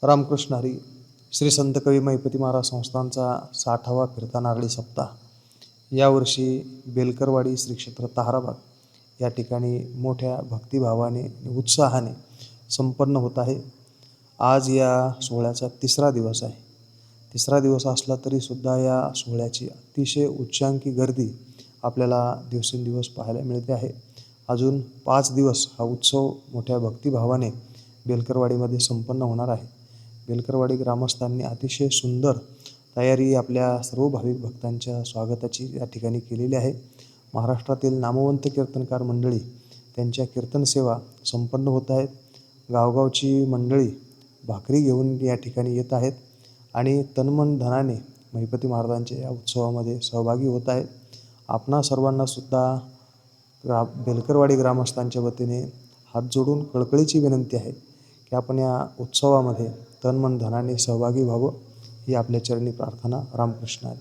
रामकृष्ण हरी. श्री संत कवी महिपती महाराज संस्थानचा 60वा फिरता नारळी सप्ताह यावर्षी बेलकरवाडी श्री क्षेत्र ताहराबाद या ठिकाणी मोठ्या भक्तिभावाने उत्साहाने संपन्न होत आहे. आज या सोहळ्याचा तिसरा दिवस आहे. तिसरा दिवस असला तरीसुद्धा या सोहळ्याची अतिशय उच्चांकी गर्दी आपल्याला दिवसेंदिवस पाहायला मिळते आहे. अजून 5 दिवस हा उत्सव मोठ्या भक्तिभावाने बेलकरवाडीमध्ये संपन्न होणार आहे. बेलकरवाडी ग्रामस्थांनी अतिशय सुंदर तयारी आपल्या सर्व भाविक भक्तांच्या स्वागताची या ठिकाणी केलेली आहे. महाराष्ट्रातील नामवंत कीर्तनकार मंडळी त्यांच्या कीर्तनसेवा संपन्न होत आहेत. गावगावची मंडळी भाकरी घेऊन या ठिकाणी येत आहेत आणि तनमन धनाने महिपती महाराजांच्या या उत्सवामध्ये सहभागी होत आहेत. आपणा सर्वांनासुद्धा बेलकरवाडी ग्रामस्थांच्या वतीने हात जोडून कळकळीची विनंती आहे की आपण या उत्सवामध्ये तनमन धनाने सहभागी व्हावं ही आपल्या चरणी प्रार्थना. रामकृष्ण हरी.